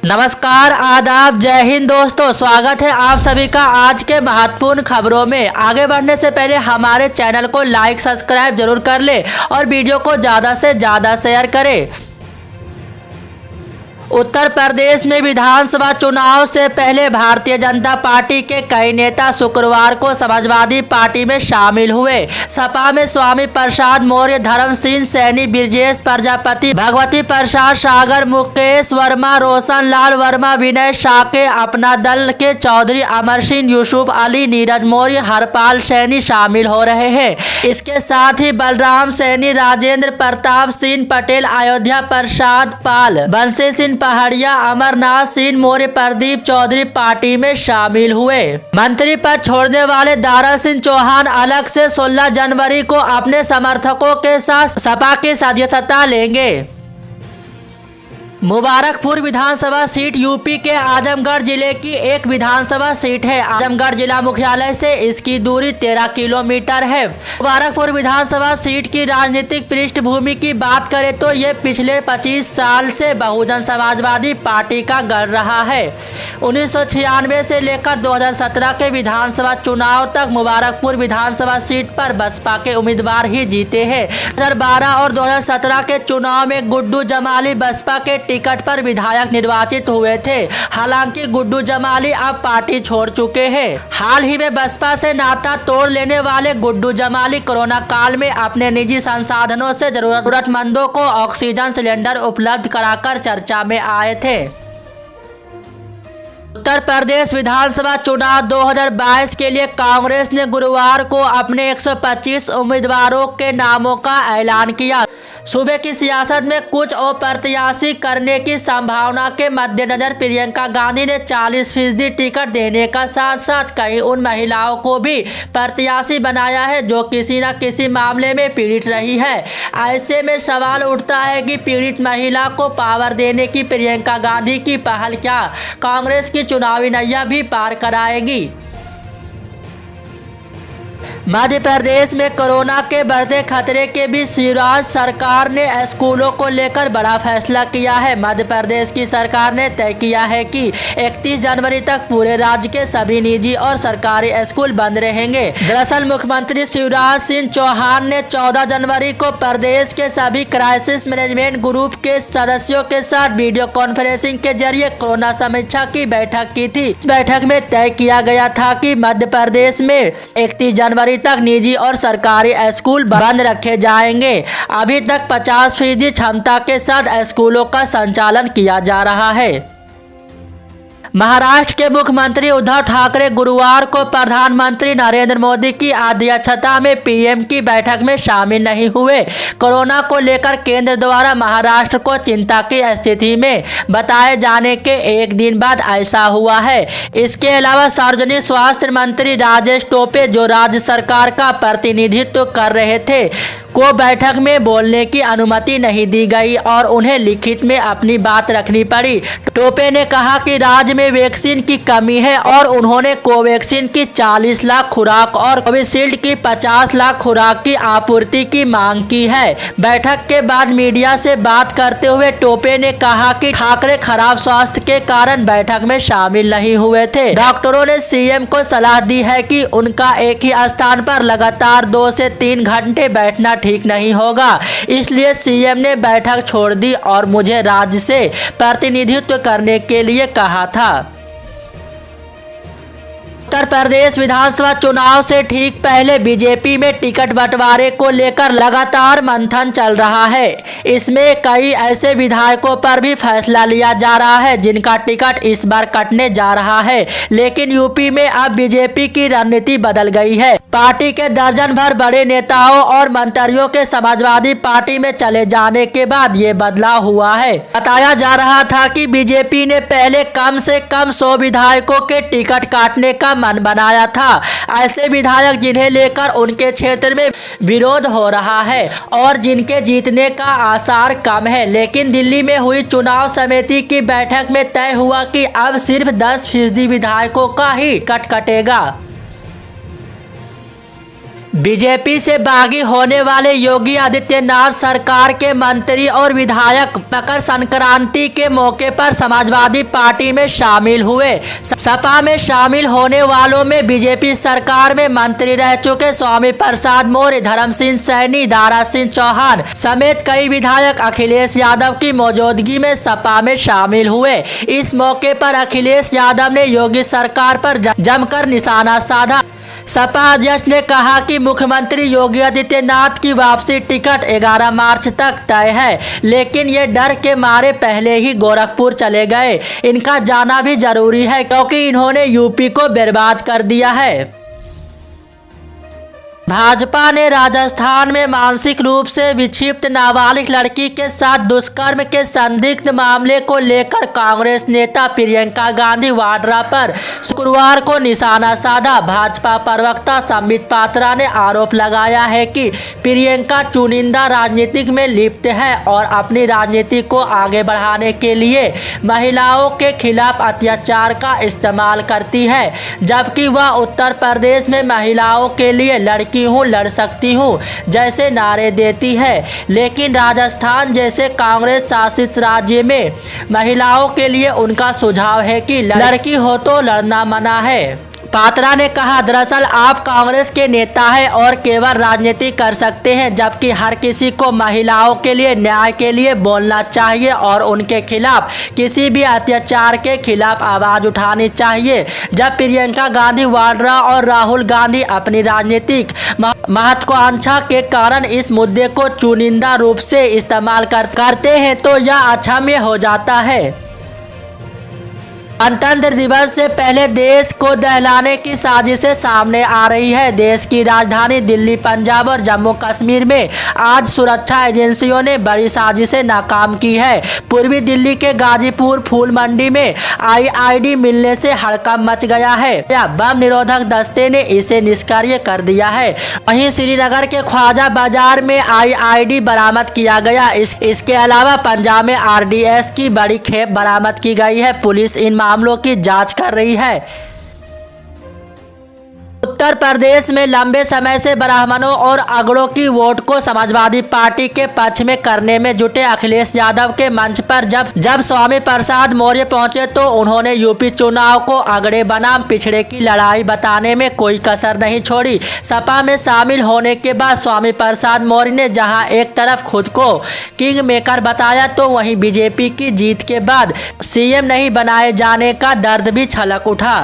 नमस्कार, आदाब, जय हिंद दोस्तों। स्वागत है आप सभी का आज के महत्वपूर्ण खबरों में। आगे बढ़ने से पहले हमारे चैनल को लाइक सब्सक्राइब जरूर कर ले और वीडियो को ज़्यादा से ज़्यादा शेयर करें। उत्तर प्रदेश में विधानसभा चुनाव से पहले भारतीय जनता पार्टी के कई नेता शुक्रवार को समाजवादी पार्टी में शामिल हुए। सपा में स्वामी प्रसाद मौर्य, धर्म सिंह सैनी, ब्रजेश प्रजापति, भगवती प्रसाद सागर, मुकेश वर्मा, रोशन लाल वर्मा, विनय शाके, अपना दल के चौधरी अमर सिंह, यूसुफ अली, नीरज मौर्य, हरपाल सैनी शामिल हो रहे हैं। इसके साथ ही बलराम सैनी, राजेंद्र प्रताप सिंह पटेल, अयोध्या प्रसाद पाल, बंसी सिंह पहाड़िया, अमरनाथ सिंह मौर्य, प्रदीप चौधरी पार्टी में शामिल हुए। मंत्री पद छोड़ने वाले दारा सिंह चौहान अलग से 16 जनवरी को अपने समर्थकों के साथ सपा की सदस्यता लेंगे। मुबारकपुर विधानसभा सीट यूपी के आजमगढ़ जिले की एक विधानसभा सीट है। आजमगढ़ जिला मुख्यालय से इसकी दूरी 13 किलोमीटर है। मुबारकपुर विधानसभा सीट की राजनीतिक पृष्ठभूमि की बात करें तो ये पिछले 25 साल से बहुजन समाजवादी पार्टी का गढ़ रहा है। 1996 से लेकर 2017 के विधानसभा चुनाव तक मुबारकपुर विधानसभा सीट पर बसपा के उम्मीदवार ही जीते हैं। 2012 और 2017 के चुनाव में गुड्डू जमाली बसपा के टिकट पर विधायक निर्वाचित हुए थे। हालांकि गुड्डू जमाली अब पार्टी छोड़ चुके हैं। हाल ही में बसपा से नाता तोड़ लेने वाले गुड्डू जमाली कोरोना काल में अपने निजी संसाधनों से जरूरतमंदों को ऑक्सीजन सिलेंडर उपलब्ध कराकर चर्चा में आए थे। उत्तर प्रदेश विधानसभा चुनाव 2022 के लिए कांग्रेस ने गुरुवार को अपने 125 उम्मीदवारों के नामों का ऐलान किया। सूबे की सियासत में कुछ अप्रत्याशी करने की संभावना के मद्देनजर प्रियंका गांधी ने 40% टिकट देने का साथ साथ कई उन महिलाओं को भी प्रत्याशी बनाया है जो किसी न किसी मामले में पीड़ित रही है। ऐसे में सवाल उठता है कि पीड़ित महिला को पावर देने की प्रियंका गांधी की पहल क्या कांग्रेस की चुनावी नैया भी पार कराएगी। मध्य प्रदेश में कोरोना के बढ़ते खतरे के बीच शिवराज सरकार ने स्कूलों को लेकर बड़ा फैसला किया है। मध्य प्रदेश की सरकार ने तय किया है कि 31 जनवरी तक पूरे राज्य के सभी निजी और सरकारी स्कूल बंद रहेंगे। दरअसल मुख्यमंत्री शिवराज सिंह चौहान ने 14 जनवरी को प्रदेश के सभी क्राइसिस मैनेजमेंट ग्रुप के सदस्यों के साथ वीडियो कॉन्फ्रेंसिंग के जरिए कोरोना समीक्षा की बैठक की थी। इस बैठक में तय किया गया था कि मध्य प्रदेश में 31 जनवरी तक निजी और सरकारी स्कूल बंद रखे जाएंगे। अभी तक 50% क्षमता के साथ स्कूलों का संचालन किया जा रहा है। महाराष्ट्र के मुख्यमंत्री उद्धव ठाकरे गुरुवार को प्रधानमंत्री नरेंद्र मोदी की अध्यक्षता में पीएम की बैठक में शामिल नहीं हुए। कोरोना को लेकर केंद्र द्वारा महाराष्ट्र को चिंता की स्थिति में बताए जाने के एक दिन बाद ऐसा हुआ है। इसके अलावा सार्वजनिक स्वास्थ्य मंत्री राजेश टोपे जो राज्य सरकार का प्रतिनिधित्व कर रहे थे को बैठक में बोलने की अनुमति नहीं दी गई और उन्हें लिखित में अपनी बात रखनी पड़ी। टोपे ने कहा कि राज्य में वैक्सीन की कमी है और उन्होंने कोवैक्सीन की 40 लाख खुराक और कोविशील्ड की 50 लाख खुराक की आपूर्ति की मांग की है। बैठक के बाद मीडिया से बात करते हुए टोपे ने कहा कि ठाकरे खराब स्वास्थ्य के कारण बैठक में शामिल नहीं हुए थे। डॉक्टरों ने सीएम को सलाह दी है कि उनका एक ही स्थान पर लगातार 2 से 3 घंटे बैठना ठीक नहीं होगा। इसलिए सीएम ने बैठक छोड़ दी और मुझे राज्य से प्रतिनिधित्व करने के लिए कहा था। उत्तर प्रदेश विधानसभा चुनाव से ठीक पहले बीजेपी में टिकट बंटवारे को लेकर लगातार मंथन चल रहा है। इसमें कई ऐसे विधायकों पर भी फैसला लिया जा रहा है जिनका टिकट इस बार कटने जा रहा है। लेकिन यूपी में अब बीजेपी की रणनीति बदल गई है। पार्टी के दर्जन भर बड़े नेताओं और मंत्रियों के समाजवादी पार्टी में चले जाने के बाद ये बदलाव हुआ है। बताया जा रहा था कि बीजेपी ने पहले कम से कम 100 विधायकों के टिकट काटने का मन बनाया था। ऐसे विधायक जिन्हें लेकर उनके क्षेत्र में विरोध हो रहा है और जिनके जीतने का आसार कम है। लेकिन दिल्ली में हुई चुनाव समिति की बैठक में तय हुआ कि अब सिर्फ 10% विधायकों का ही टिकट कटेगा। बीजेपी से बागी होने वाले योगी आदित्यनाथ सरकार के मंत्री और विधायक मकर संक्रांति के मौके पर समाजवादी पार्टी में शामिल हुए। सपा में शामिल होने वालों में बीजेपी सरकार में मंत्री रह चुके स्वामी प्रसाद मौर्य, धर्म सिंह सैनी, दारा सिंह चौहान समेत कई विधायक अखिलेश यादव की मौजूदगी में सपा में शामिल हुए। इस मौके पर अखिलेश यादव ने योगी सरकार पर जमकर निशाना साधा। सपा अध्यक्ष ने कहा कि मुख्यमंत्री योगी आदित्यनाथ की वापसी टिकट 11 मार्च तक तय है, लेकिन ये डर के मारे पहले ही गोरखपुर चले गए। इनका जाना भी जरूरी है क्योंकि इन्होंने यूपी को बर्बाद कर दिया है। भाजपा ने राजस्थान में मानसिक रूप से विक्षिप्त नाबालिग लड़की के साथ दुष्कर्म के संदिग्ध मामले को लेकर कांग्रेस नेता प्रियंका गांधी वाड्रा पर शुक्रवार को निशाना साधा। भाजपा प्रवक्ता संबित पात्रा ने आरोप लगाया है कि प्रियंका चुनिंदा राजनीतिक में लिप्त है और अपनी राजनीति को आगे बढ़ाने के लिए महिलाओं के खिलाफ अत्याचार का इस्तेमाल करती है, जबकि वह उत्तर प्रदेश में महिलाओं के लिए लड़की लड़ सकती हूँ जैसे नारे देती है, लेकिन राजस्थान जैसे कांग्रेस शासित राज्य में महिलाओं के लिए उनका सुझाव है कि लड़की हो तो लड़ना मना है। पात्रा ने कहा, दरअसल आप कांग्रेस के नेता हैं और केवल राजनीति कर सकते हैं, जबकि हर किसी को महिलाओं के लिए न्याय के लिए बोलना चाहिए और उनके खिलाफ किसी भी अत्याचार के खिलाफ आवाज उठानी चाहिए। जब प्रियंका गांधी वाड्रा और राहुल गांधी अपनी राजनीतिक महत्वाकांक्षा के कारण इस मुद्दे को चुनिंदा रूप से इस्तेमाल करते हैं तो यह अक्षम्य हो जाता है। गणतंत्र दिवस से पहले देश को दहलाने की साजिशें सामने आ रही है। देश की राजधानी दिल्ली, पंजाब और जम्मू कश्मीर में आज सुरक्षा एजेंसियों ने बड़ी साजिशें नाकाम की है। पूर्वी दिल्ली के गाजीपुर फूल मंडी में आईईडी मिलने से हड़कंप मच गया है। बम निरोधक दस्ते ने इसे निष्क्रिय कर दिया है। वहीं श्रीनगर के ख्वाजा बाजार में आईईडी बरामद किया गया। इसके अलावा पंजाब में आरडीएक्स की बड़ी खेप बरामद की गई है। पुलिस इन मामलों की जांच कर रही है। उत्तर प्रदेश में लंबे समय से ब्राह्मणों और अगड़ों की वोट को समाजवादी पार्टी के पक्ष में करने में जुटे अखिलेश यादव के मंच पर जब स्वामी प्रसाद मौर्य पहुंचे तो उन्होंने यूपी चुनाव को अगड़े बनाम पिछड़े की लड़ाई बताने में कोई कसर नहीं छोड़ी। सपा में शामिल होने के बाद स्वामी प्रसाद मौर्य ने जहां एक तरफ खुद को किंग मेकर बताया तो वहीं बीजेपी की जीत के बाद सीएम नहीं बनाए जाने का दर्द भी छलक उठा।